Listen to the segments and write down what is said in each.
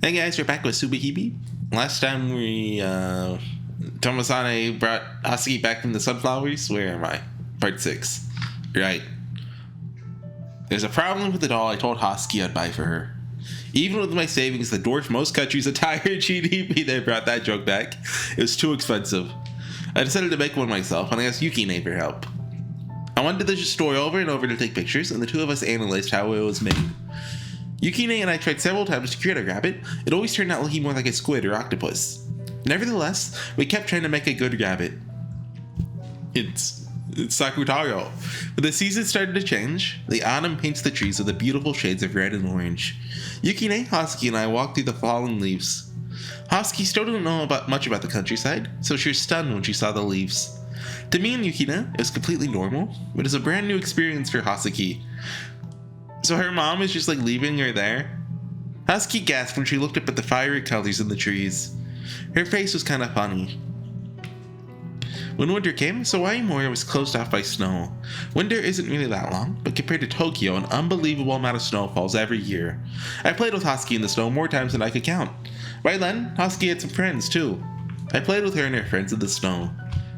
Hey guys, we're back with SubaHibi. Last time we, Tomasane brought Husky back from the sunflowers. Where am I? Part 6. Right. There's a problem with the doll I told Husky I'd buy for her. Even with my savings, the dwarf most country's entire GDP, they brought that joke back. It was too expensive. I decided to make one myself, and I asked Yukine for help. I wanted the story over and over to take pictures, and the two of us analyzed how it was made. Yukine and I tried several times to create a rabbit. It always turned out looking more like a squid or octopus. Nevertheless, we kept trying to make a good rabbit. It's Sakutaro. But the seasons started to change. The autumn paints the trees with the beautiful shades of red and orange. Yukine, Husky, and I walked through the falling leaves. Husky still didn't know much about the countryside, so she was stunned when she saw the leaves. To me and Yukine, it was completely normal, but it was a brand new experience for Husky. So her mom is just like leaving her there? Husky gasped when she looked up at the fiery colors in the trees. Her face was kind of funny. When winter came, Sawaiimura was closed off by snow. Winter isn't really that long, but compared to Tokyo, an unbelievable amount of snow falls every year. I played with Husky in the snow more times than I could count. By then, Husky had some friends too. I played with her and her friends in the snow.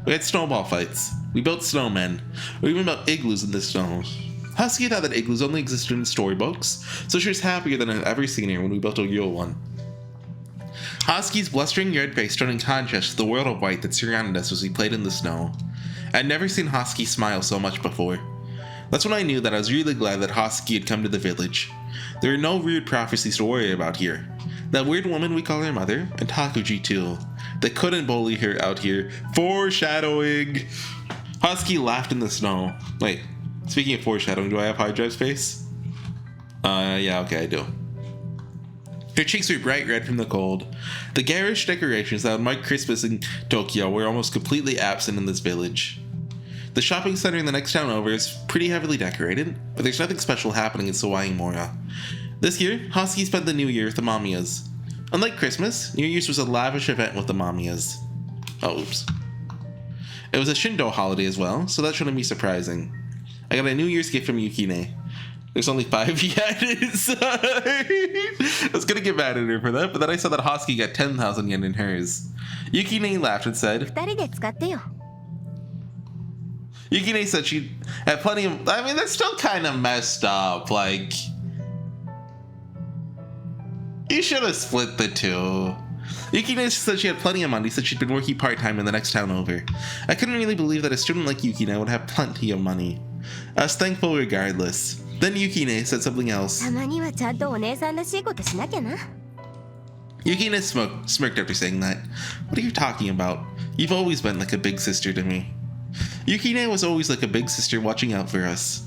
We had snowball fights. We built snowmen. We even built igloos in the snow. Husky thought that igloos only existed in storybooks, so she was happier than I'd ever seen her when we built a real one. Husky's blustering red face stood in contrast to the world of white that surrounded us as we played in the snow. I'd never seen Husky smile so much before. That's when I knew that I was really glad that Husky had come to the village. There are no weird prophecies to worry about here. That weird woman we call her mother, and Takuji too. They couldn't bully her out here. Foreshadowing! Husky laughed in the snow. Wait. Speaking of foreshadowing, do I have hard drive space? Yeah, okay, I do. Her cheeks were bright red from the cold. The garish decorations that would mark Christmas in Tokyo were almost completely absent in this village. The shopping center in the next town over is pretty heavily decorated, but there's nothing special happening in Sawaiimura. This year, Husky spent the New Year with the Mamiyas. Unlike Christmas, New Year's was a lavish event with the Mamiyas. Oh, oops. It was a Shindo holiday as well, so that shouldn't be surprising. I got a New Year's gift from Yukine. There's only 5 yen. Sorry. I was gonna get mad at her for that, but then I saw that Husky got 10,000 yen in hers. Yukine laughed and said, Yukine said she had plenty of, I mean, that's still kind of messed up, like, you should have split the two. Yukine said she had plenty of money since she'd been working part-time in the next town over. I couldn't really believe that a student like Yukine would have plenty of money. I was thankful regardless. Then Yukine said something else. Yukine smirked after saying that. What are you talking about? You've always been like a big sister to me. Yukine was always like a big sister watching out for us.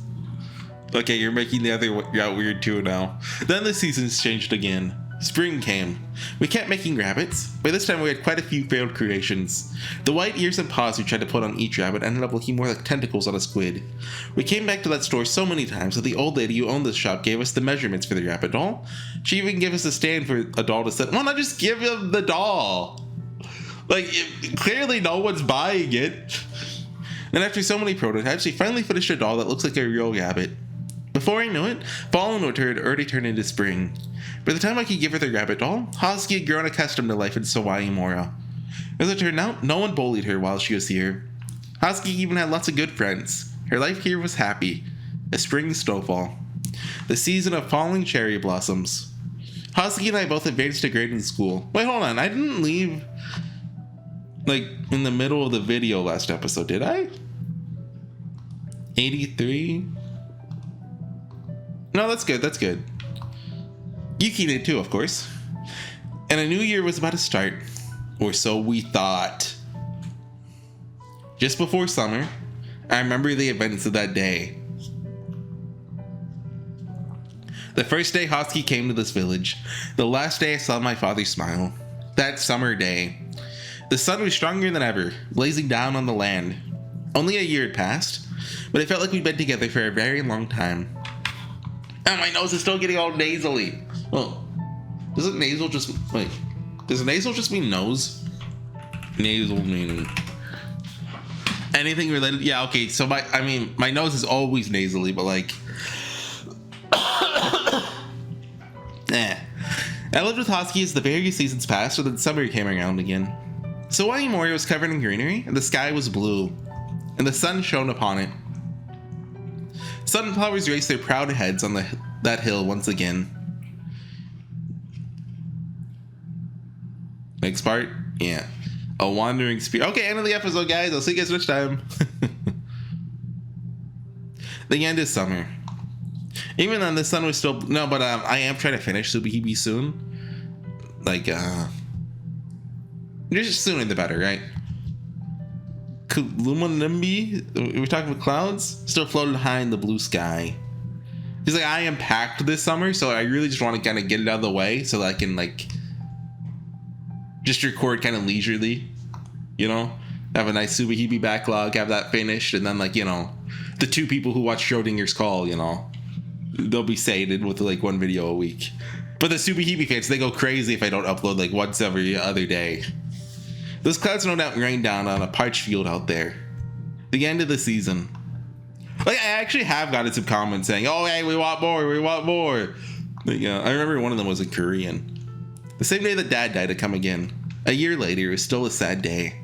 Okay, you're making the other route weird too now. Then the seasons changed again. Spring came. We kept making rabbits. By this time we had quite a few failed creations. The white ears and paws we tried to put on each rabbit ended up looking more like tentacles on a squid. We came back to that store so many times that the old lady who owned this shop gave us the measurements for the rabbit doll. She even gave us a stand for a doll to sit. Why not just give him the doll? Like, clearly no one's buying it. And after so many prototypes, we finally finished a doll that looks like a real rabbit. Before I knew it, fall and winter had already turned into spring. By the time I could give her the rabbit doll, Husky had grown accustomed to life in Sawaiimura. As it turned out, no one bullied her while she was here. Husky even had lots of good friends. Her life here was happy. A spring snowfall. The season of falling cherry blossoms. Husky and I both advanced to grading school. Wait, hold on. I didn't leave, like, in the middle of the video last episode, did I? 83? No, that's good, that's good. Yuki did too, of course. And a new year was about to start. Or so we thought. Just before summer, I remember the events of that day. The first day Husky came to this village. The last day I saw my father smile. That summer day. The sun was stronger than ever, blazing down on the land. Only a year had passed, but it felt like we'd been together for a very long time. Oh, my nose is still getting all nasally. Oh, doesn't nasal just, wait, does nasal just mean nose? Nasal meaning anything related, yeah, okay, so my nose is always nasally, but like, I lived with Hosky as the various seasons passed, so then summer came around again. SubaHibi Mori was covered in greenery, and the sky was blue, and the sun shone upon it. Sunflowers raised their proud heads on that hill once again. Next part? Yeah. A wandering spirit. Okay, end of the episode, guys. I'll see you guys next time. The end is summer. Even then, the sun was still... No, but I am trying to finish SubaHibi soon. Like, just sooner the better, right? Lumanimbi, we're talking about clouds, still floated high in the blue sky. He's like, I am packed this summer, so I really just want to kind of get it out of the way so that I can, like, just record kind of leisurely, you know? Have a nice SubaHibi backlog, have that finished, and then, like, you know, the 2 people who watch Schrodinger's Call, you know, they'll be sated with, like, 1 video a week. But the SubaHibi fans, they go crazy if I don't upload, like, once every other day. Those clouds no doubt rain down on a parched field out there. The end of the season. Like, I actually have gotten some comments saying, oh, hey, we want more, we want more. Like, I remember one of them was in Korean. The same day that Dad died to come again. A year later, it was still a sad day.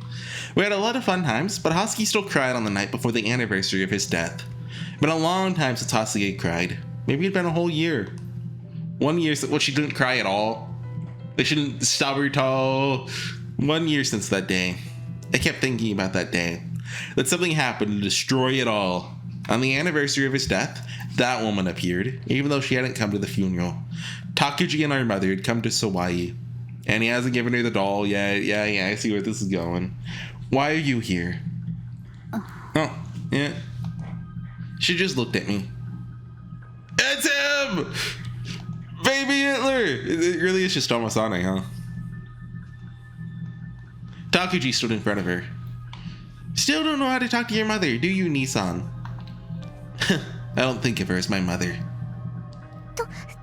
We had a lot of fun times, but Hosky still cried on the night before the anniversary of his death. It's been a long time since Hosky had cried. Maybe it'd been a whole year. 1 year since, well, she didn't cry at all. They shouldn't stub her toe. 1 year since that day. I kept thinking about that day. That something happened to destroy it all. On the anniversary of his death, that woman appeared, even though she hadn't come to the funeral. Takuji and our mother had come to SubaHibi. And he hasn't given her the doll. Yeah, I see where this is going. Why are you here? Oh, yeah. She just looked at me. It's him! Baby Hitler! It really is just Tomasane, huh? Takuji stood in front of her. Still don't know how to talk to your mother, do you, Nissan? I don't think of her as my mother.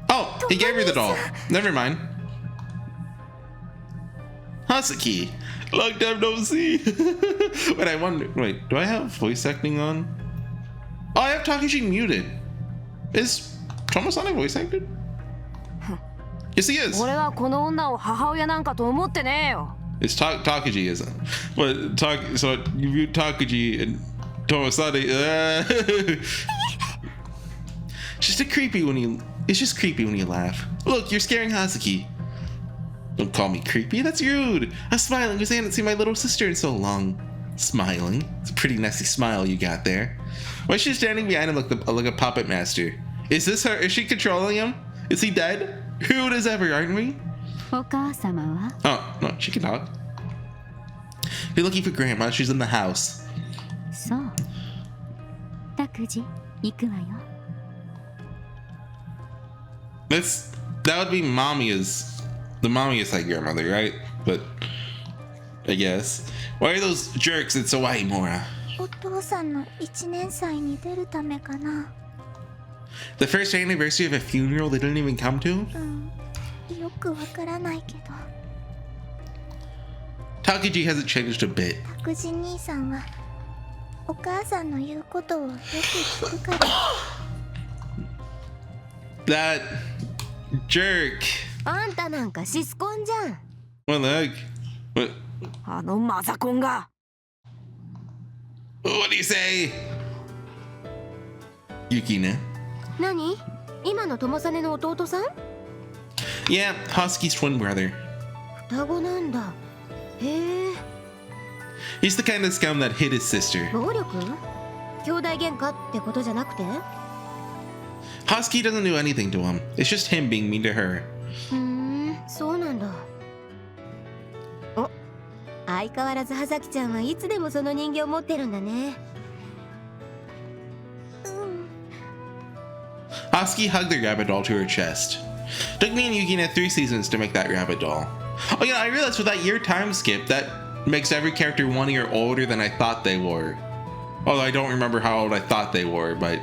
Oh, he gave her the doll. Never mind. Hasuki. Long time no see. But I wonder... Wait, do I have voice acting on? Oh, I have Takuji muted. Is Tomasane voice acted? Yes, he is. It's Takuji, isn't it? But so you view Takuji and Tomasane. It's just creepy when you laugh. Look, you're scaring Hasuki. Don't call me creepy, that's rude. I'm smiling because I hadn't seen my little sister in so long. Smiling? It's a pretty nasty smile you got there. Why is she standing behind him like a puppet master? Is this her? Is she controlling him? Is he dead? Rude as ever, aren't we? Oh, no, she can talk. You're looking for Grandma, she's in the house. That would be the mommiest like grandmother, right? But I guess. Why are those jerks in SubaHibi Mora? The first anniversary of a funeral they didn't even come to? Takuji hasn't changed a bit. That jerk. What the heck? What do you say? Yukina. Yeah, Hosky's twin brother. He's the kind of scum that hit his sister. Hosky doesn't do anything to him. It's just him being mean to her. Hosky hugged the rabbit doll to her chest. Took me and Yukina 3 seasons to make that rabbit doll. Oh yeah, I realized with that year time skip, that makes every character 1 year older than I thought they were. Although I don't remember how old I thought they were, but...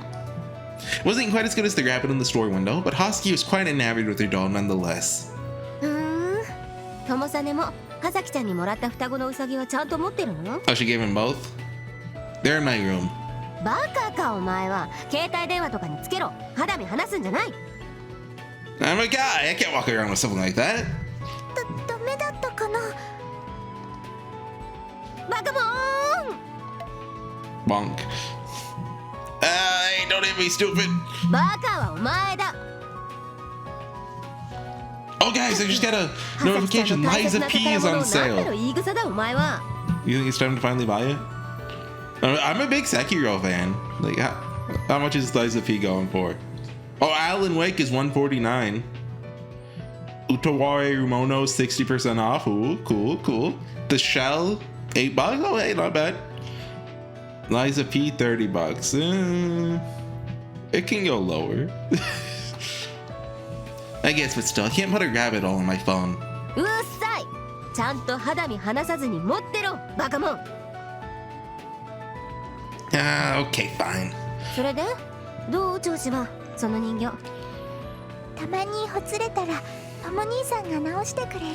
It wasn't quite as good as the rabbit in the store window, but Hosky was quite enamored with her doll nonetheless. Oh, she gave him both? They're in my room. I'm a guy. I can't walk around with something like that. ダメだったかな。バカモーン。 Bonk. Hey, don't hit me, stupid. バカはお前だ。 Oh, guys, I just got a notification. Liza P is on sale. 言い草だお前は。 You think it's time to finally buy it? I'm a big Sekiro fan. Like, how much is Liza P going for? Oh, Alan Wake is $149. Utaware Rumono 60% off. Ooh, cool. The Shell $8. Oh, hey, not bad. Liza P $30. It can go lower. I guess, but still, I can't put a rabbit hole on my phone. うっさい。ちゃんと肌身離さずに持ってろ、バカモン。Okay, fine. それでどう調子はその人形。たまにほつれたらとも兄さんが直してくれる。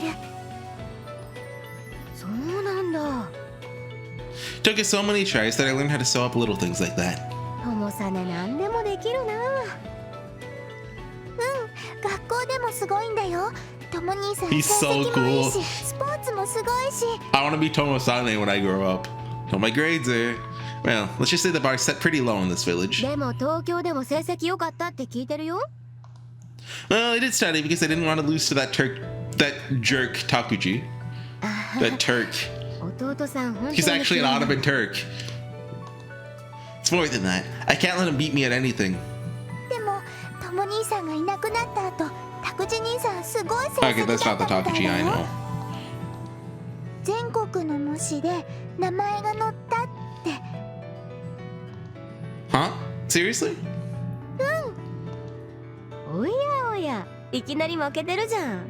そうなんだ。 Took us so many tries that I learned how to sew up little things like that. ともさね、なんでもできるな。学校でもすごいんだよ。とも兄さん成 He's so 績もいいし、 cool. スポーツもすごいし。 I want to be Tomosane when I grow up. So my grades are, well, let's just say the bar's set pretty low in this village. でも東京でも成績良かったって聞いてるよ。 Well, I did study because I didn't want to lose to that jerk Takuji. That Turk. 弟さん本当に He's actually an Ottoman Turk. It's more than that. I can't let him beat me at anything. でもとも兄さんがいなくなった後、拓司兄さんすごい成 Okay, 績だ that's った not みた the い Takuji だ I よ。 know. 全国の模試で名前が載ったって。 Huh? Seriously? おやおや、いきなり負けてるじゃん。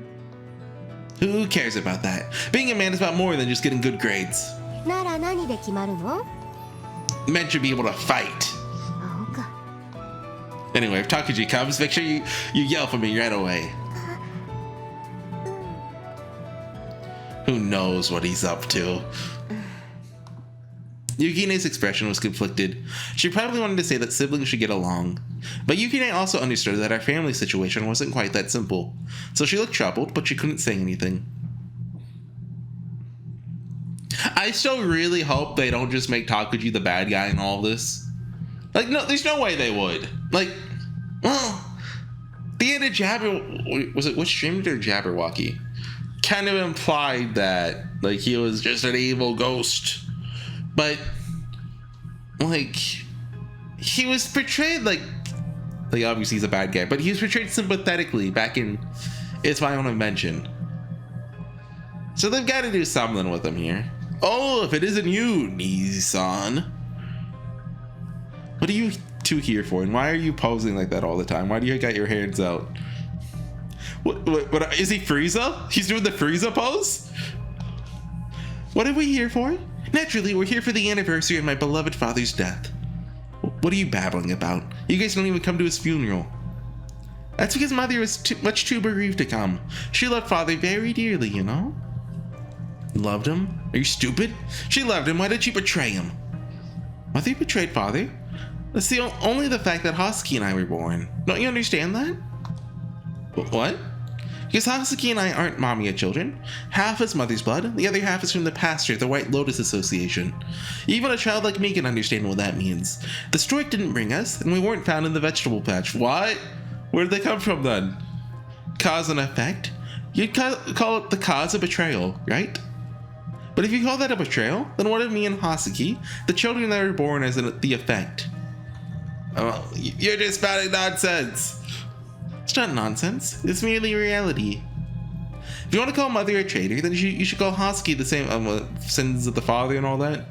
Who cares about that? Being a man is about more than just getting good grades. なら何で決まるの？ Men should be able to fight. あ、おか。 Anyway, if Takuji comes, make sure you yell for me right away. Who knows what he's up to? Yukine's expression was conflicted. She probably wanted to say that siblings should get along. But Yukine also understood that our family situation wasn't quite that simple. So she looked troubled, but she couldn't say anything. I still really hope they don't just make Takuji the bad guy in all this. Like, no, there's no way they would. Like, well, the end of which stream did Jabberwocky? Kind of implied that, like, he was just an evil ghost. But, like, he was portrayed like obviously he's a bad guy, but he was portrayed sympathetically back in It's My Own Invention. So they've got to do something with him here. Oh, if it isn't you, Nissan. What are you two here for? And why are you posing like that all the time? Why do you got your hands out? What is he Frieza? He's doing the Frieza pose? What are we here for? Naturally, we're here for the anniversary of my beloved father's death. What are you babbling about? You guys don't even come to his funeral. That's because mother was much too bereaved to come. She loved father very dearly, you know? Loved him? Are you stupid? She loved him. Why did she betray him? Mother betrayed father? That's only the fact that Hosky and I were born. Don't you understand that? What? Because Hosky and I aren't Mamiya children. Half is mother's blood, the other half is from the pasture, the White Lotus Association. Even a child like me can understand what that means. The stork didn't bring us, and we weren't found in the vegetable patch. What? Where did they come from then? Cause and effect? You'd call it the cause of betrayal, right? But if you call that a betrayal, then what of me and Hosky, the children that were born as the effect? Oh, you're just spouting nonsense. It's not nonsense. It's merely reality. If you want to call mother a traitor, then you should call Hosky the same sins of the father and all that.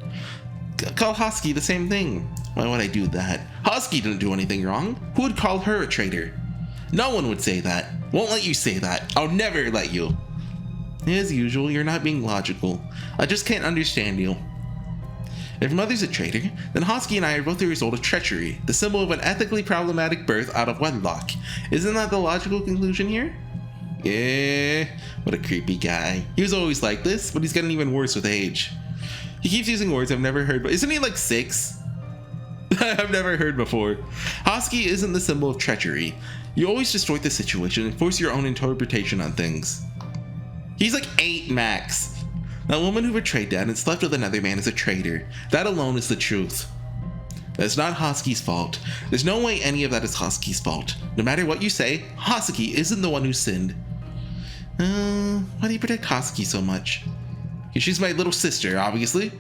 Call Hosky the same thing. Why would I do that? Hosky didn't do anything wrong. Who would call her a traitor? No one would say that. Won't let you say that. I'll never let you. As usual, you're not being logical. I just can't understand you. If mother's a traitor, then Hosky and I are both the result of treachery, the symbol of an ethically problematic birth out of wedlock. Isn't that the logical conclusion here? Yeah, what a creepy guy. He was always like this, but he's gotten even worse with age. He keeps using words I've never heard, but isn't he like 6? I've never heard before. Hosky isn't the symbol of treachery. You always distort the situation and force your own interpretation on things. He's like 8 max. A woman who betrayed Dad and slept with another man is a traitor. That alone is the truth. That's not Hosky's fault. There's no way any of that is Hosky's fault. No matter what you say, Hosky isn't the one who sinned. Why do you protect Hosky so much? Because she's my little sister, obviously.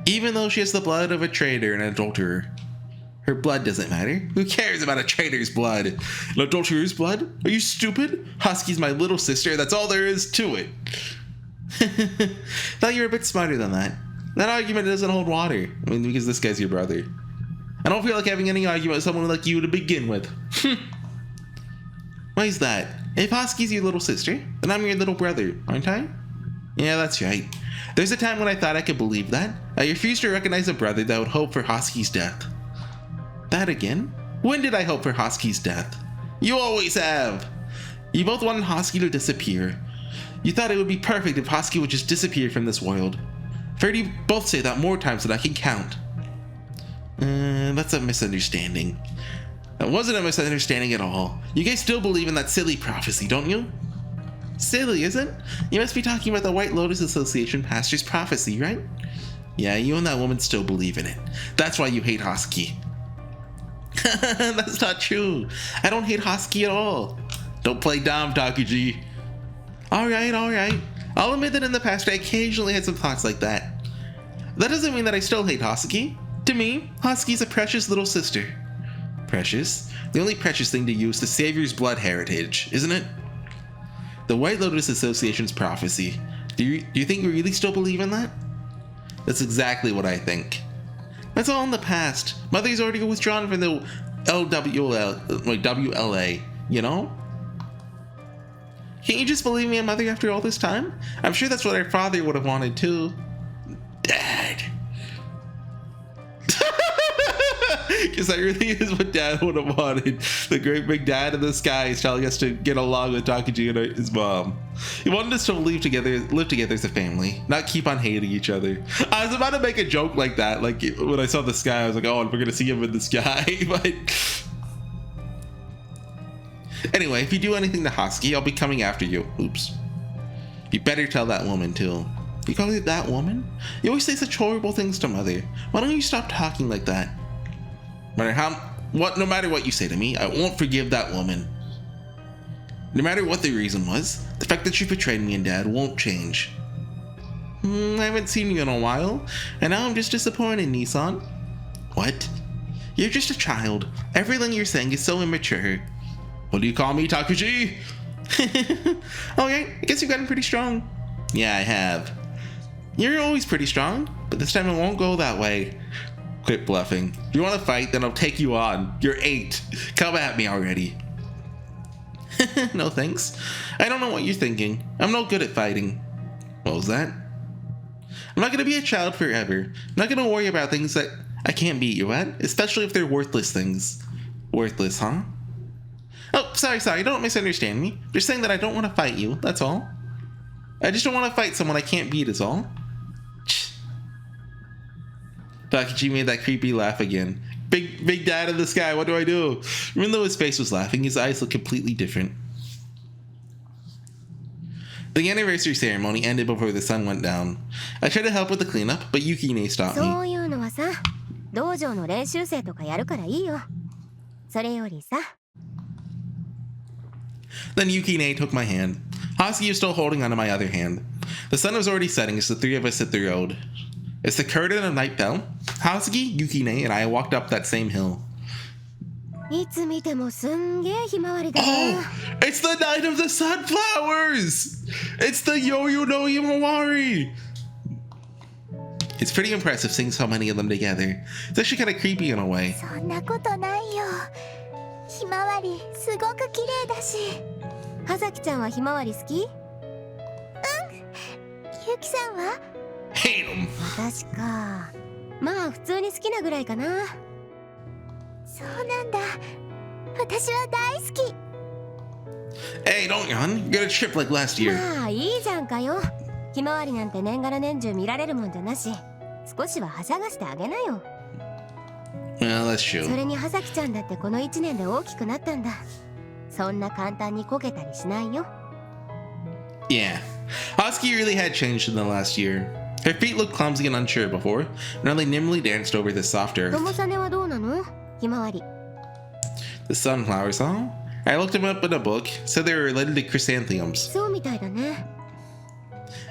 Even though she has the blood of a traitor and an adulterer. Her blood doesn't matter. Who cares about a traitor's blood? An adulterer's blood? Are you stupid? Hosky's my little sister, that's all there is to it. Thought you were a bit smarter than that. That argument doesn't hold water. I mean, because this guy's your brother. I don't feel like having any argument with someone like you to begin with. Why is that? If Hosky's your little sister, then I'm your little brother, aren't I? Yeah, that's right. There's a time when I thought I could believe that. I refused to recognize a brother that would hope for Hosky's death. That again? When did I hope for Hosky's death? You always have! You both wanted Hosky to disappear. You thought it would be perfect if Hosky would just disappear from this world. I've heard you both say that more times than I can count. That's a misunderstanding. That wasn't a misunderstanding at all. You guys still believe in that silly prophecy, don't you? Silly, isn't? You must be talking about the White Lotus Association pastor's prophecy, right? Yeah, you and that woman still believe in it. That's why you hate Hosky. That's not true. I don't hate Hosky at all. Don't play dumb, Takuji. Alright. I'll admit that in the past I occasionally had some thoughts like that. That doesn't mean that I still hate Hosky. To me, Hosky's a precious little sister. Precious? The only precious thing to you is the Savior's blood heritage, isn't it? The White Lotus Association's prophecy. Do you think you really still believe in that? That's exactly what I think. That's all in the past. Mother's already withdrawn from the WLA, you know? Can't you just believe me and Mother after all this time? I'm sure that's what our father would have wanted too. Dad. Because that really is what Dad would have wanted. The great big dad in the sky is telling us to get along with Takuji and his mom. He wanted us to live together as a family, not keep on hating each other. I was about to make a joke like that, like when I saw the sky, I was like, oh, we're gonna see him in the sky, but anyway, if you do anything to Hosky, I'll be coming after you. Oops. You better tell that woman too. You call her that woman? You always say such horrible things to Mother. Why don't you stop talking like that? No matter what you say to me, I won't forgive that woman. No matter what the reason was, the fact that she betrayed me and Dad won't change. I haven't seen you in a while, and now I'm just disappointed, Nissan. What? You're just a child. Everything you're saying is so immature. What do you call me, Takuji? Okay, I guess you've gotten pretty strong. Yeah, I have. You're always pretty strong, but this time it won't go that way. Quit bluffing. If you want to fight, then I'll take you on. You're 8. Come at me already. No thanks. I don't know what you're thinking. I'm no good at fighting. What was that? I'm not going to be a child forever. I'm not going to worry about things that I can't beat you at, especially if they're worthless things. Worthless, huh? Oh, sorry. Don't misunderstand me. Just saying that I don't want to fight you, that's all. I just don't want to fight someone I can't beat is all. Takuji made that creepy laugh again. Big dad in the sky, what do I do? Even though his face was laughing, his eyes looked completely different. The anniversary ceremony ended before the sun went down. I tried to help with the cleanup, but Yukine stopped me. Then Yukine took my hand. Hosky was still holding onto my other hand. The sun was already setting as the three of us hit the road. As the curtain of night fell, Hosky, Yukine, and I walked up that same hill. Oh, it's the night of the sunflowers! It's the Yo-Yo no Himawari! It's pretty impressive seeing so many of them together. It's actually kind of creepy in a way. Hate him. Hey, don't yawn. You got a trip like last year. Well, that's そ true. れに葉咲ちゃんだってこの1年で大きくなったんだ。そんな簡単にこけたりしないよ。Yeah. Hosky really had changed in the last year. Her feet looked clumsy and unsure before, now they nimbly danced over the soft earth. 友さねはどうなの？ひまわり。 The sunflowers, huh? I looked them up in a book, said they were related to chrysanthemums. そうみたいだね。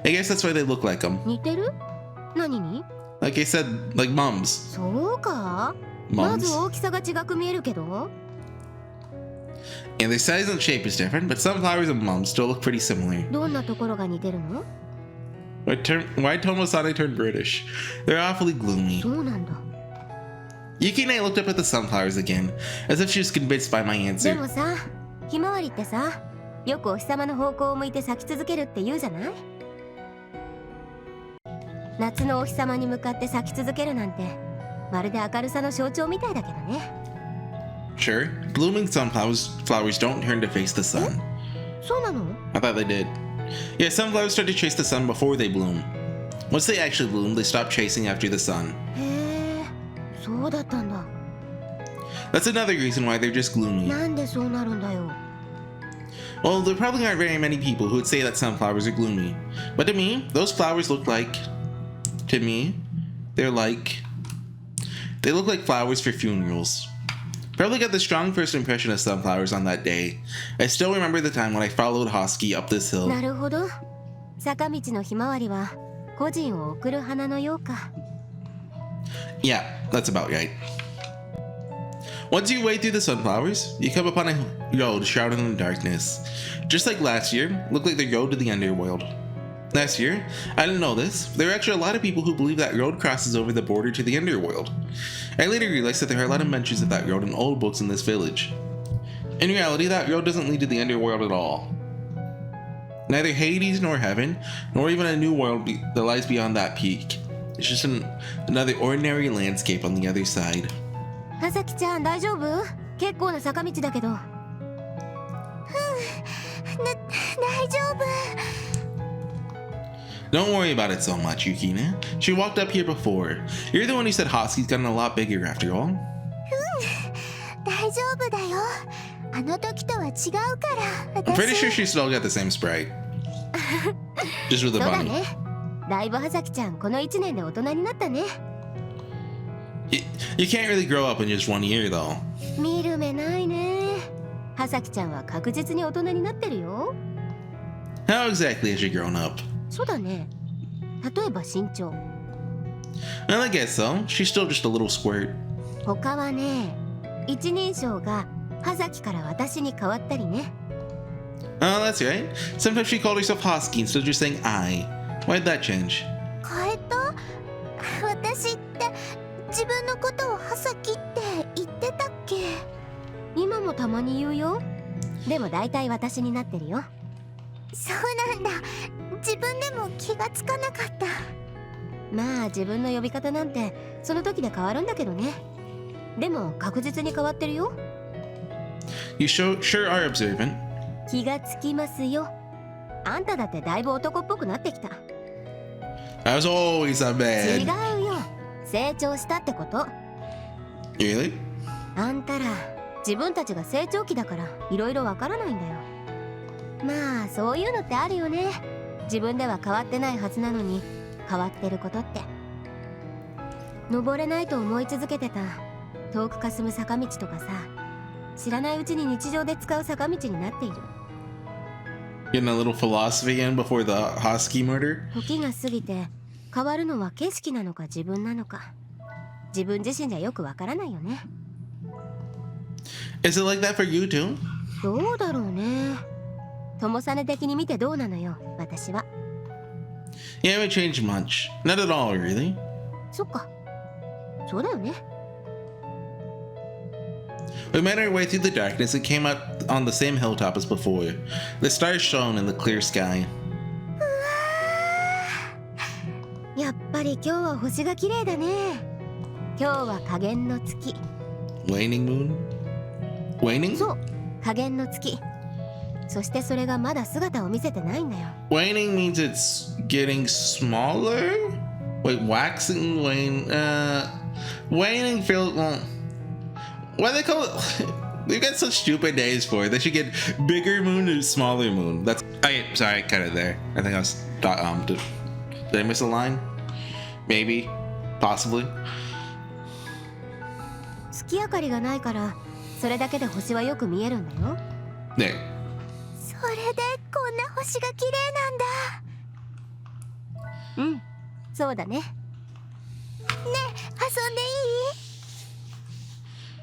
I guess that's why they look like them. 似てる？何に？ Like I said, like mums. そうか？まず Mums. 大きさが違く見えるけど。 And their size and shape is different, but sunflowers and mums still look pretty similar. どんなところが似てるの？ Why Tomosane turned British? They're awfully gloomy. そうなんだ。 Yuki and I looked up at the sunflowers again, as if she was convinced by my で answer. もさ、ひまわりってさ、よくお日様の方向を向いて咲き続けるって言うじゃない？夏のお日様に向かって咲き続けるなんて、まるで明るさの象徴みたいだけどね。 Sure, blooming sunflowers don't turn to face the sun. そうなの？ I thought they did. Yeah, sunflowers start to chase the sun before they bloom. Once they actually bloom, they stop chasing after the sun. へえ、そうだったんだ。 That's another reason why they're just gloomy. なんでそうなるんだよ。 Well, there probably aren't very many people who would say that sunflowers are gloomy. But to me, those flowers look like... To me, they look like flowers for funerals. Probably got the strong first impression of sunflowers on that day. I still remember the time when I followed Hosky up this hill. なるほど。坂道のひまわりは個人を送る花のようか。 Yeah, that's about right. Once you wade through the sunflowers, you come upon a road shrouded in darkness. Just like last year, looked like the road to the underworld. Last year, I didn't know this, but there are actually a lot of people who believe that road crosses over the border to the underworld. I later realized that there are a lot of mentions of that road in old books in this village. In reality, that road doesn't lead to the underworld at all. Neither Hades nor heaven, nor even a new world that lies beyond that peak. It's just another ordinary landscape on the other side. 葉咲ちゃん大丈夫？結構な坂道だけど。大丈夫。 Don't worry about it so much, Yukina. She walked up here before. You're the one who said Hosky's gotten a lot bigger after all. 大丈夫だよ。あの時とは違うから。 I'm pretty sure she still got the same sprite. Just with そう a だ bunny. ね。だいぶ葉咲ちゃんこの1年で大人になったね。 You can't really grow up in just 1 year, though. 見る目ないね。葉咲ちゃんは確実に大人になってるよ。 How exactly has she grown up? そうだね。例えば身長。 Well, I guess so. She's still just a little squirt. 他はね、一人称が葉咲から私に変わったりね。 Oh, that's right. Sometimes she called herself Hosky instead of just saying I. Why'd that change? 変えた？私って自分のことを葉咲って言ってたっけ？今もたまに言うよ。でも大体私になってるよ。そうなんだ。自分でも気がつかなかった。まあ自分の呼び方なんてその時で変わるんだけどね。でも確実に変わってるよ。You sure are observant. 気がつきますよ。あんただってだいぶ男っぽくなってきた。I was always a 違 man. うよ。成長したってこと。 Really? あんたら自分たちが成長期だからいろいろわからないんだよ。まあそういうのってあるよね。自分では変わってないはずなのに変わってることって。登れないと思い続けてた遠くかすむ坂道とかさ、知らないうちに日常で使う坂道になっている。 Getting a little philosophy in before the Hosky murder? 時が過ぎて変わるのは景色なのか自分なのか、自分自身じゃよくわからないよね。 Is it like that for you too? どうだろうね。友さね的に見てどうなのよ、私は。 You haven't changed much. Not at all, really. そっか。そうだよね。 We made our way through the darkness and came out on the same hilltop as before. The stars shone in the clear sky. やっぱり今日は星が綺麗だね。今日は下弦の月。 Waning moon? Waning? そう、下弦の月。そしてそれがまだ姿を見せてないんだよ。 Waning means it's getting smaller? Wait, waxing, wane, waning feels, well, Why they call it? They've got such stupid names for it. They should get bigger moon or smaller moon. That's okay. Sorry, cut it there. I think I was did I miss a line? Maybe, possibly. 月明かりがないからそれだけで星はよく見えるんだよ。ね。それでこんな星が綺麗なんだ。うん、そうだね。ねえ、遊んで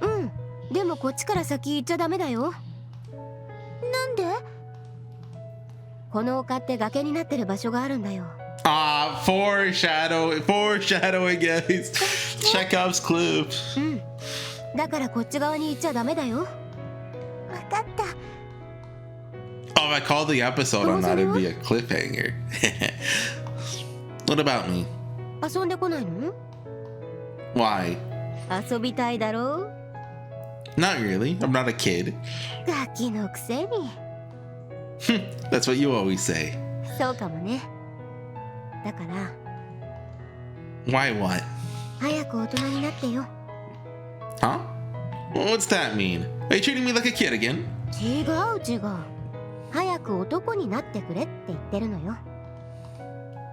いい？うん、でもこっちから先行っちゃダメだよ。なんで？この丘って崖になってる場所があるんだよ。foreshadowing, guys. Chekhov's clue. うん、だからこっち側に行っちゃダメだよ。わかった。Oh, if I called the episode on that, it'd be a cliffhanger. What about me? 遊んでこないの？ Why? 遊びたいだろう？ Not really. I'm not a kid. ガキのくせに。That's what you always say. そうかもね。だから。Why what? 早く大人になってよ。Huh? What's that mean? Are you treating me like a kid again? 違う違う。早く男になってくれって言ってるのよ。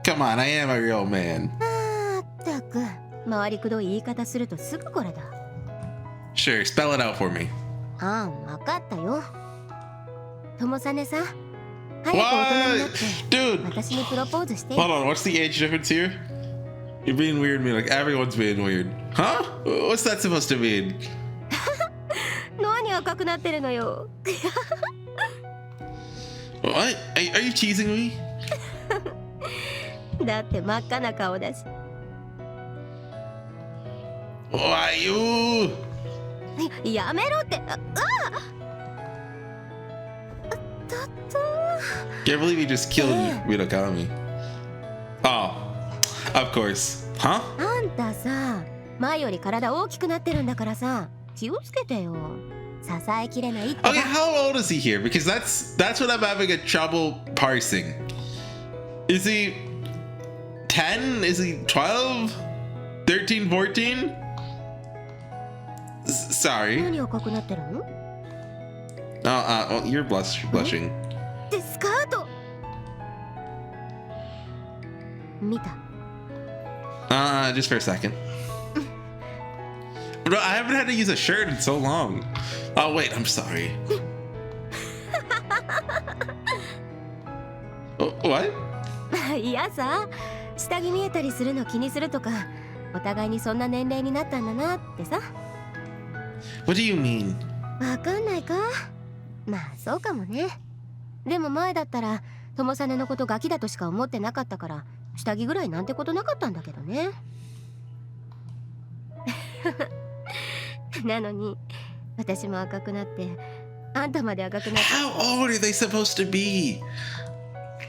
Come on, I am a real man. あったく、回りくどい言い方するとすぐこれだ。Sure, spell it out for me. ああ、わかったよ。ともさねさ、早く大人になって、Dude! 私にプロポーズして。Hold on, what's the age difference here? You're being weird, me like everyone's being weird. Huh? What's that supposed to mean? 何赤くなってるのよ。What? Are you teasing me? だって真っ赤な顔だし。Why you? やめろって。だって。 Can't believe you just killed Kiyokawa. Oh, of course. Huh? あんたさ、前より体大きくなってるんだからさ、気をつけてよ。支えきれないって。Okay, how old is he here? Because that's what I'm having a trouble parsing. Is he 10? Is he 12? 13, 14? Sorry. 何赤くなってるの？ Oh, you're blushing. でスカート。見た。Just for a second. Bro, I haven't had to use a shirt in so long. Oh wait, I'm sorry. What? いやさ、下着見えたりするの気にするとか、お互いにそんな年齢になったんだなってさ。What do you mean? わかんないか？まあそうかもね。でも前だったら、ともさねのことガキだとしか思ってなかったから、下着ぐらいなんてことなかったんだけどね。なのに、私も赤くなって、あんたまで赤くなって。How old are they supposed to be?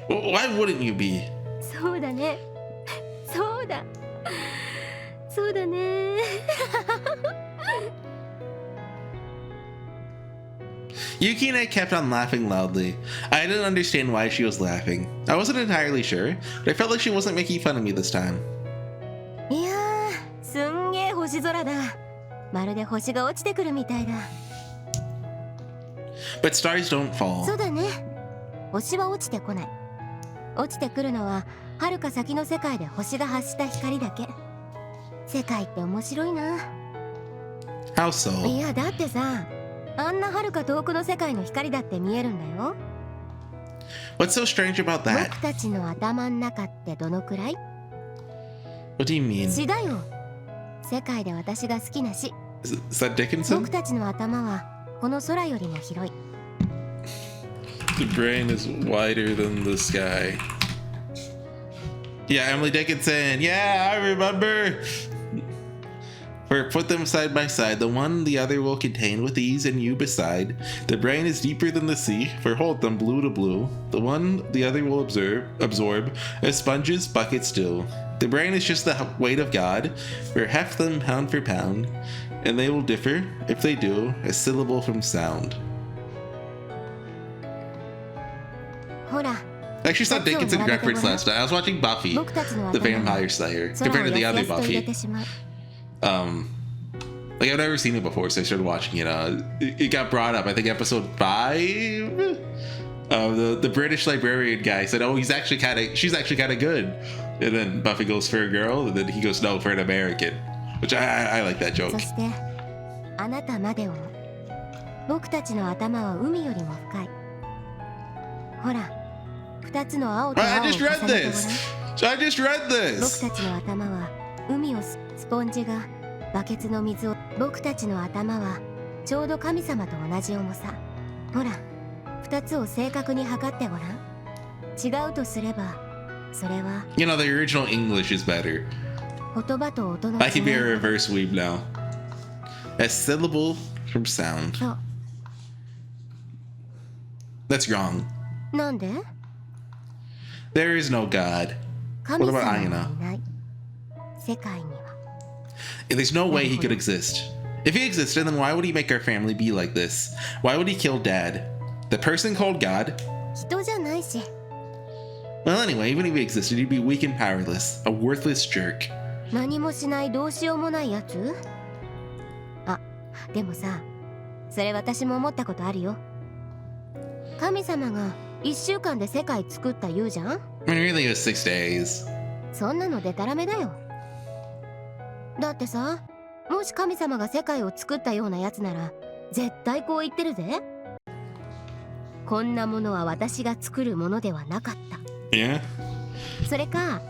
Why wouldn't you be? そうだね。そうだ。そうだね。Yuki and I kept on laughing loudly. I didn't understand why she was laughing. I wasn't entirely sure, but I felt like she wasn't making fun of me this time. いやー、すんげー星空だ。まるで星が落ちてくるみたいだ。But stars don't fall. そうだね。星は落ちてこない。落ちてくるのは、遥か先の世界で星が発した光だけ。世界って面白いな。How so? いや、だってさ、あんな遥か遠くの世界の光だって見えるんだよ。What's so strange about that? 僕たちの頭の中ってどのくらい？ What do you mean? 詩だよ。世界で私が好きな詩。Is that Dickinson? 僕たちの頭はこの空よりも広い。The brain is wider than the sky. Yeah, Emily Dickinson. Yeah, I remember. For put them side by side, the one the other will contain with ease and you beside. The brain is deeper than the sea, for hold them blue to blue. The one the other will absorb, as sponges buckets do. The brain is just the weight of God, for heft them pound for pound, and they will differ, if they do, a syllable from sound. ほら。 I actually saw Dickinson reference last night. I was watching Buffy, the Vampire Slayer, compared to the other Buffy. Like, I've never seen it before, so I started watching it. It got brought up, I think, episode 5. The British librarian guy said, "Oh, she's actually kind of good." And then Buffy goes for a girl, and then he goes, "No, for an American," which I like that joke. そしてあなたまでを僕たちの頭は海よりも深い。ほら、2つの青と青を I 重ね just て read ごらん。 this. I just read 僕 this. たちの頭は海をスポンジがバケツの水を。僕たちの頭はちょうど神様と同じ重さ。ほら、2つを正確に測ってごらん。違うとすればそれは You know, the original English is better. 言葉と音の I can be a 違い。 reverse weeb now. A syllable from sound. そう。 That's wrong. なんで？ There is no God. 神 What 様 about はい Aina? ない。世界には。 There's no way he could exist. If he existed, then why would he make our family be like this? Why would he kill Dad? The person called God? 人じゃないし。 Well, anyway, even if he existed, he'd be weak and powerless. A worthless jerk. 何もしないどうしようもないやつ？あ、でもさ、それ私も思ったことあるよ。神様が1週間で世界作った言うじゃん？ I mean, really, it was 6 days. そんなのデタラメだよ。だってさ、もし神様が世界を作ったようなやつなら絶対こう言ってるぜ。こんなものは私が作るものではなかった。 Yeah? それか、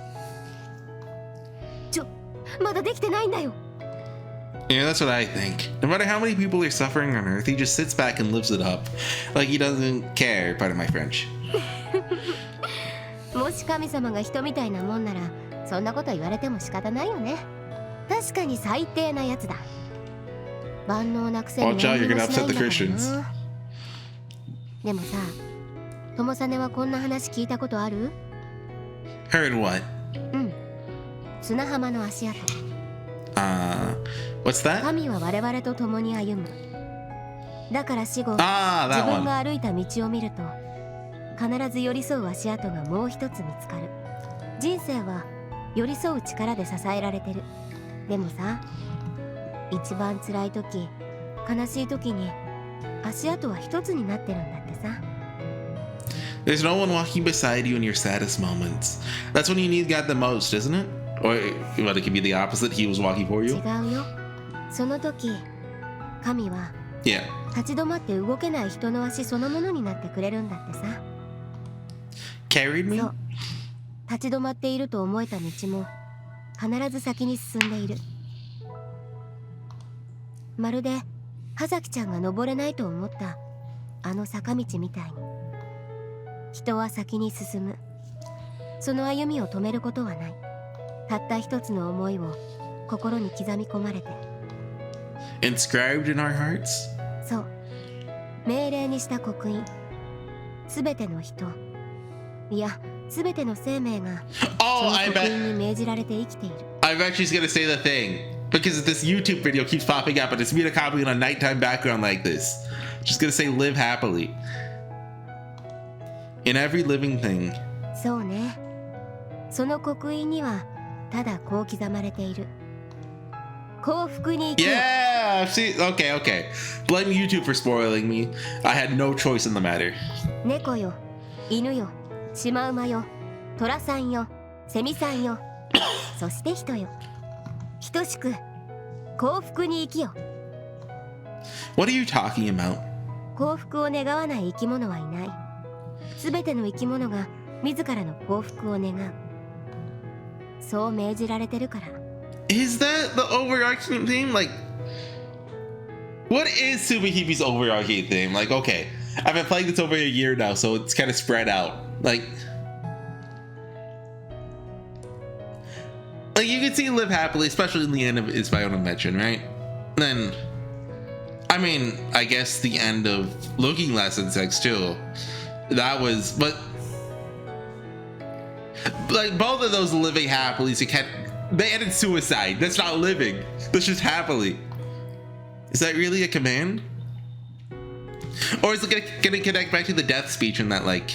まだできてないんだよ。 Yeah, that's what I think. No matter how many people are suffering on Earth, he just sits back and lives it up. Like he doesn't care, pardon my French. もし神様が人みたいなもんならそんなこと言われても仕方ないよね。確かに最低なやつだ。万能なくせに Watch out, 何 you're も gonna しない upset ん the だから Christians. な。でもさ、ともさねはこんな話聞いたことある？ Heard what? うん。砂浜の足跡。 What's that? 神は我々と共に歩む。だから死後、 Ah, 自 that 分 one. が歩いた道を見ると必ず寄り添う足跡がもう一つ見つかる。人生は寄り添う力で支えられてる。でもさ、一番辛い時、悲しい時に足跡は一つになってるんだってさ。 There's no one walking beside you in your saddest moments. That's when you need God the most, isn't it? Or, well, it could be the opposite. He was walking for 違 you. うよ。その時、神は Yeah. 立ち止まって動けない人の足そのものになってくれるんだってさ。 Carried me? そう。立ち止まっていると思えた道も必ず先に進んでいる。まるで葉崎ちゃんが登れないと思ったあの坂道みたいに、人は先に進む。その歩みを止めることはない。たった一つの思いを心に刻み込まれて。 Inscribed in our hearts? そう、命令にした刻印。すべての人、いや、すべての生命が Oh, そ I の刻 bet. 印に命じられて生きている。 I bet she's gonna say the thing. Because this YouTube video keeps popping up and it's me to copy on a nighttime background like this. She's gonna say live happily. In every living thing. そうね。その刻印にはただこう刻まれている。幸福に生きよ。 Yeah! See, okay. Blame YouTube for spoiling me. I had no choice in the matter. 猫よ、犬よ、シマウマよ、トラさんよ、セミさんよ、そして人よ。等しく幸福に生きよ。 What are you talking about? 幸福を願わない生き物はいない。すべての生き物が自らの幸福を願う。そう命じられてるから。 Is that the overarching theme? Like, what is SubaHibi's overarching theme? Like, okay, I've been playing this over a year now, so it's kind of spread out. Like you can see live happily, especially in the end of It's My Own Invention, right? Then, I mean, I guess the end of Looking Glass Insects too. That was, but like both of those living happily, so they added suicide. That's not living. That's just happily. Is that really a command? Or is it gonna connect back to the death speech in that, like,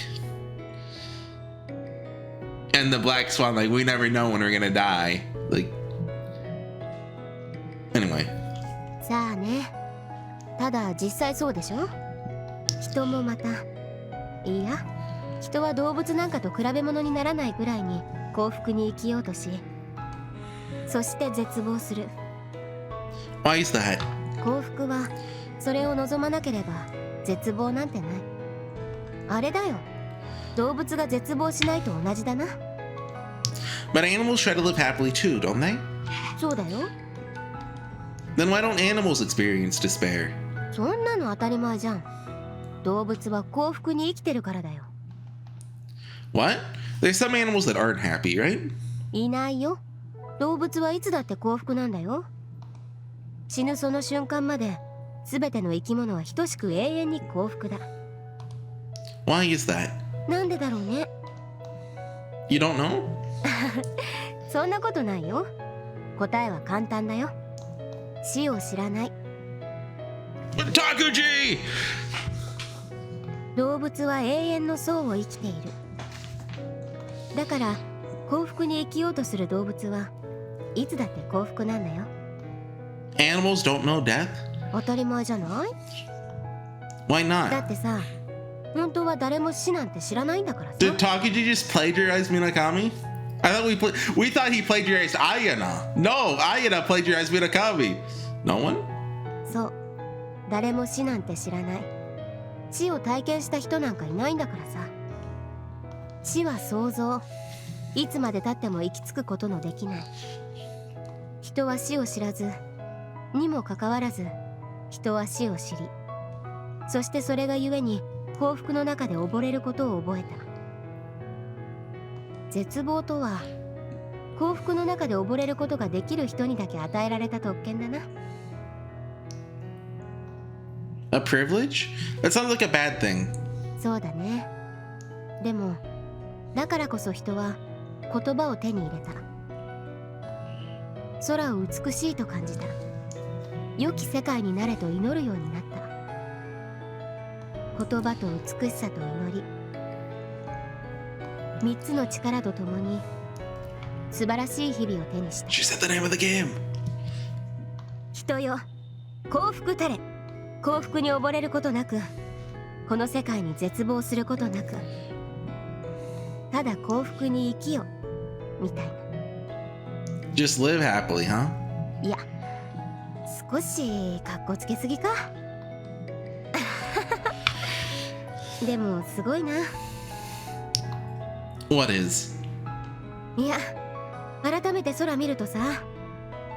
and the Black Swan, like, we never know when we're gonna die. Like, anyway. さあね。ただ実際そうでしょ。人もまた、いや、人は動物なんかと比べ物にならないくらいに幸福に生きようとし、そして絶望する。 Why is that? 幸福はそれを望まなければ絶望なんてない。あれだよ、動物が絶望しないと同じだな。 But animals try to live happily too, don't they? そうだよ。 Then why don't animals experience despair? そんなの当たり前じゃん。動物は幸福に生きてるからだよ。 What? There's some animals that aren't happy, right? いないよ。動物はいつだって幸福なんだよ。死ぬその瞬間まで全ての生き物は等しく永遠に幸福だ。 Why is that? なんでだろうね。 You don't know? そんなことないよ。答えは簡単だよ。死を知らない。 Takuji! 動物は永遠の層を生きている。だから幸福に生きようとする動物はいつだって幸福なんだよ。 Animals don't know death? 当たり前じゃない？ Why だ not? ってさ、本当は誰も死なんて知らないんだからさ。 Did Takuji just plagiarize Minakami? I thought we thought he plagiarized Ayana. No, Ayana plagiarized Minakami. No one? そう、誰も死なんて知らない。死を体験した人なんかいないんだからさ。死は想像、いつまでたっても行き着くことのできない。人は死を知らずにもかかわらず、人は死を知り、そしてそれがゆえに幸福の中で溺れることを覚えた。絶望とは幸福の中で溺れることができる人にだけ与えられた特権だな。 A privilege? That sounds like a bad thing. そうだね。でもだからこそ人は言葉を手に入れた。空を美しいと感じた。良き世界になれと祈るようになった。言葉と美しさと祈り、三つの力とともに素晴らしい日々を手にした。 She said the name of the game. 人よ、幸福たれ。幸福に溺れることなく、この世界に絶望することなく、ただ幸福に生きよみたいな。 Just live happily, huh? いや、少しかっこつけすぎか。でもすごいな。 What is? いや、改めて空見るとさ、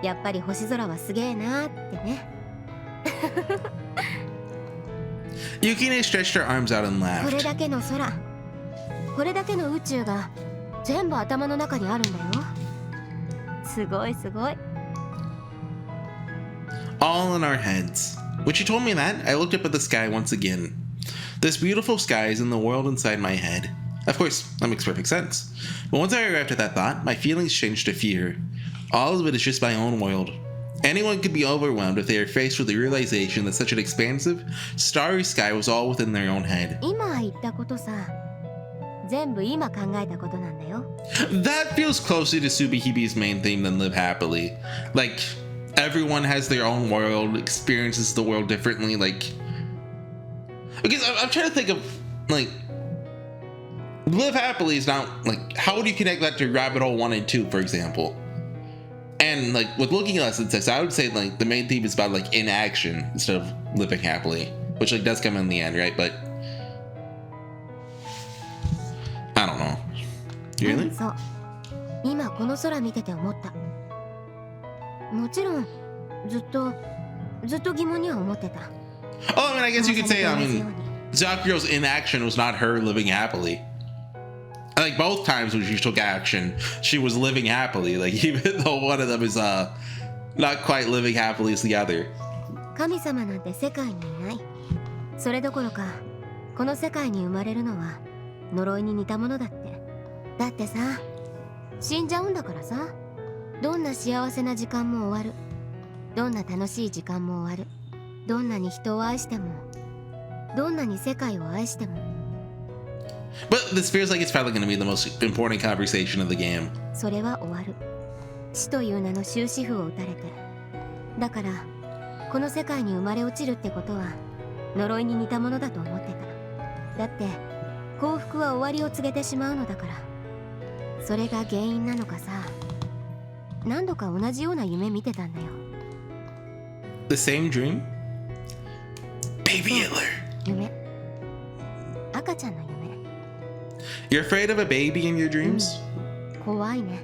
やっぱり星空はすげえなーってね。Yukine stretched her arms out and これ laughed. だけの空、これだけの宇宙が全部頭の中にあるんだよ。すごいすごい。 All in our heads. When she told me that, I looked up at the sky once again. This beautiful sky is in the world inside my head. Of course, that makes perfect sense. But once I arrived at that thought, my feelings changed to fear. All of it is just my own world. Anyone could be overwhelmed if they are faced with the realization that such an expansive, starry sky was all within their own head. 今言ったことさ、全部今考えたことなんだよ。 That feels closer to SubaHibi's main theme than live happily. Like, everyone has their own world, experiences the world differently, like... Because I'm trying to think of, like... Live happily is not, like, how would you connect that to Rabbit Hole 1 and 2, for example? And, like, with Looking Glass and 6, I would say, like, the main theme is about, like, inaction instead of living happily. Which, like, does come in the end, right? But... I don't know. Really? そう。今この空見てて思った。もちろん、ずっと疑問には思ってた。 Oh, I mean, I guess you could say, I mean, Zakuro's inaction was not her living happily. I think both times when she took action, she was living happily. Like, even though one of them is not quite living happily as the other. 神様なんて世界にいない。それどころか、この世界に生まれるのは呪いに似たものだって。だってさ、死んじゃうんだからさ。どんな幸せな時間も終わる。どんな楽しい時間も終わる。どんなに人を愛しても、どんなに世界を愛しても。 But this feels like it's probably going to be the most important conversation of the game. それは終わる。死という名の終止符を打たれて。だからこの世界に生まれ落ちるってことは呪いに似たものだと思ってた。だって幸福は終わりを告げてしまうのだから。それが原因なのかさ、何度か同じような夢見てたんだよ。 The same dream? Baby Hitler. 夢、赤ちゃんのYou're 夢。 afraid of a baby in your dreams? 怖いね。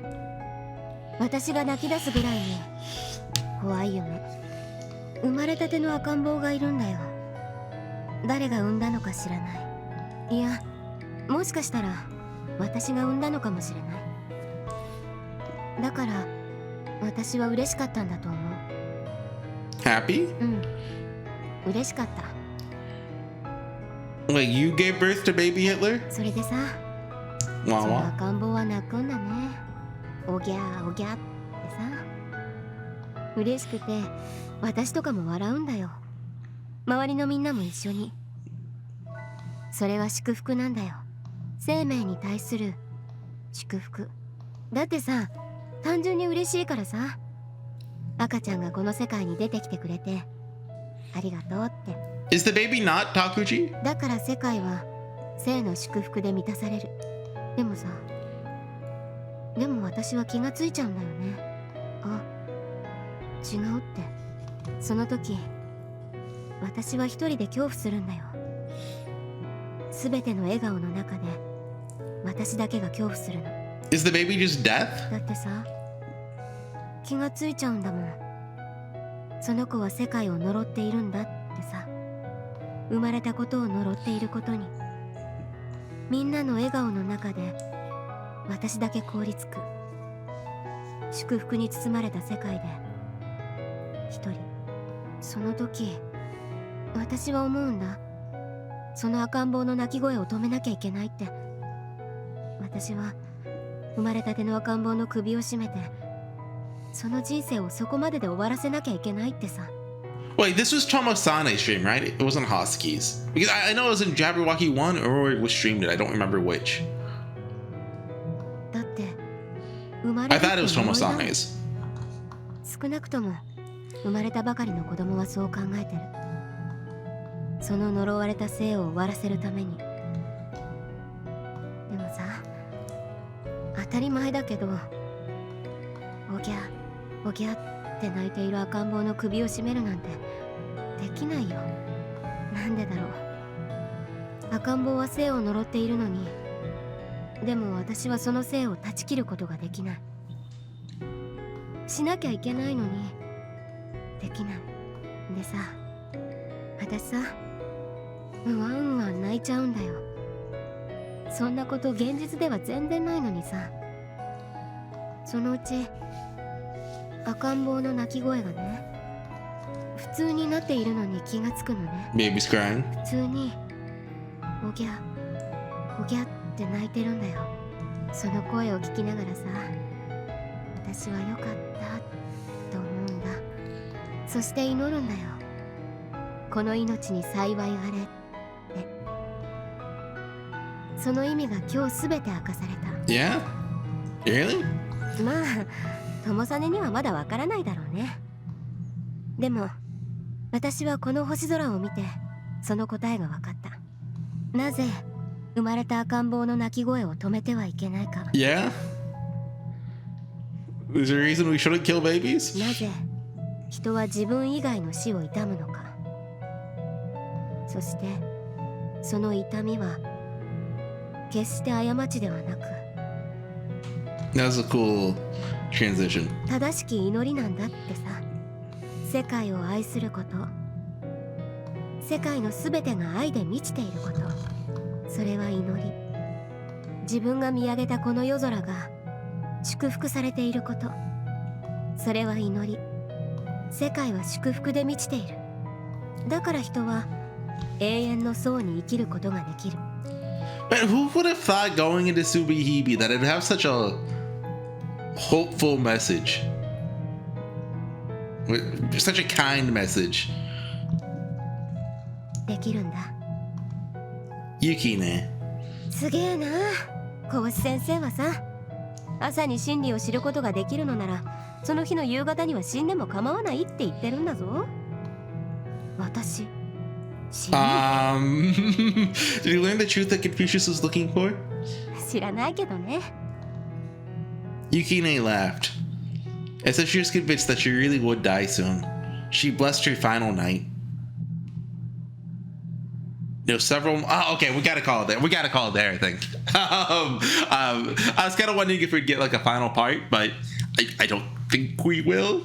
私が泣き出すぐらいに怖い夢。生まれたての赤ん坊がいるんだよ。誰が産んだのか知らない。いや、もしかしたら私が産んだのかもしれない。だから私は嬉しかったんだと思う。 Happy? うん、嬉しかった。 Like you gave birth to baby Hitler? それでさ、 Wah その wah. 赤ん坊は泣くんだね。おぎゃーおぎゃーってさ。嬉しくて私とかも笑うんだよ。周りのみんなも一緒に。それは祝福なんだよ。生命に対する祝福だってさ、単純に嬉しいからさ。赤ちゃんがこの世界に出てきてくれてありがとうって。 Is the baby not Takuchi? だから世界は生の祝福で満たされる。でもさ、でも私は気がついちゃうんだよね。あ、違うって。その時私は一人で恐怖するんだよ。すべての笑顔の中で私だけが恐怖するの。 Is the baby just death? だってさ、気がついちゃうんだもん。その子は世界を呪っているんだってさ。生まれたことを呪っていることに。みんなの笑顔の中で私だけ凍りつく。祝福に包まれた世界で一人。その時私は思うんだ。その赤ん坊の泣き声を止めなきゃいけないって。私は生まれたての赤ん坊の首を絞めて、その人生をそこまでで終わらせなきゃいけないってさ。 Wait, this was Tomosane's stream, right? It wasn't Hosky's. Because I know it was in Jabberwocky 1 or it was streamed it. I don't remember which. だって生まれ I る thought って it was 呪いだもん。 Tomosane's. 少なくとも生まれたばかりの子供はそう考えてる。その呪われた生を終わらせるために。でもさ、当たり前だけど、おぎゃおぎゃって泣いている赤ん坊の首を絞めるなんてできないよ。なんでだろう。赤ん坊は生を呪っているのに、でも私はその生を断ち切ることができない。しなきゃいけないのにできない。でさ、私さ、うわんわん泣いちゃうんだよ。そんなこと現実では全然ないのにさ。そのうち赤ん坊の泣き声がね、普通になっているのに気がつくのね。 Baby's crying. 普通におぎゃおぎゃって泣いてるんだよ。その声を聞きながらさ、私は良かったと思うんだ。そして祈るんだよ。この命に幸いあれって。その意味が今日すべて明かされた。 Yeah? Really? まあ、友実にはまだわからないだろうね。でも私はこの星空を見てその答えが分かった。なぜ生まれた赤ん坊の泣き声を止めてはいけないか。 Yeah? Is there a reason we shouldn't kill babies? なぜ人は自分以外の死を悼むのか。そしてその痛みは決して過ちではなく、 That's a cool transition. 正しき祈りなんだってさ。世界を愛すること、世界のすべてが愛で満ちていること、それは祈り。自分が見上げたこの夜空が祝福されていること、それは祈り。世界は祝福で満ちている。だから人は永遠の層に生きることができる。 But who would have thought going into SubaHibi that it'd have such a hopeful message? Such a kind message. できるんだ。 Yuki ne. すげえな、小星先生はさ。朝に真理を知ることができるのなら、その日の夕方には死んでも構わないって言ってるんだぞ。私知ら Did you learn the truth that Confucius was looking for? 知らないけどね。 Yukine laughed. As if she was convinced that she really would die soon. She blessed her final night. There were several. Oh, okay, we gotta call it there. We gotta call it there, I think. I was kind of wondering if we'd get like a final part, but I don't think we will.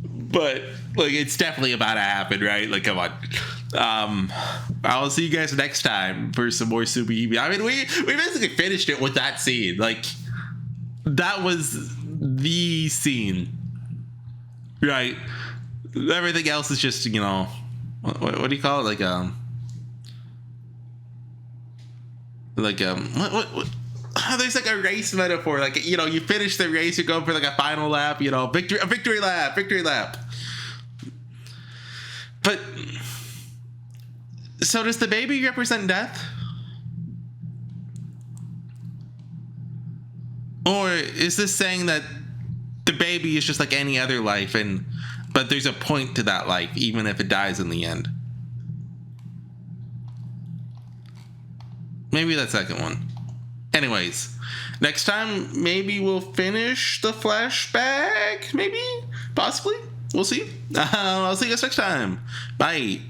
But like, it's definitely about to happen, right? Like, come on. I'll see you guys next time for some more SubaHibi. I mean, we basically finished it with that scene. Like, that was the scene, right? Everything else is just, you know, what do you call it? Like what? Oh, there's like a race metaphor. Like, you know, you finish the race, you go for like a final lap. You know, victory lap. But so does the baby represent death? Or is this saying that the baby is just like any other life, but there's a point to that life, even if it dies in the end? Maybe that second one. Anyways, next time maybe we'll finish the flashback. Maybe, possibly. We'll see. I'll see you guys next time. Bye.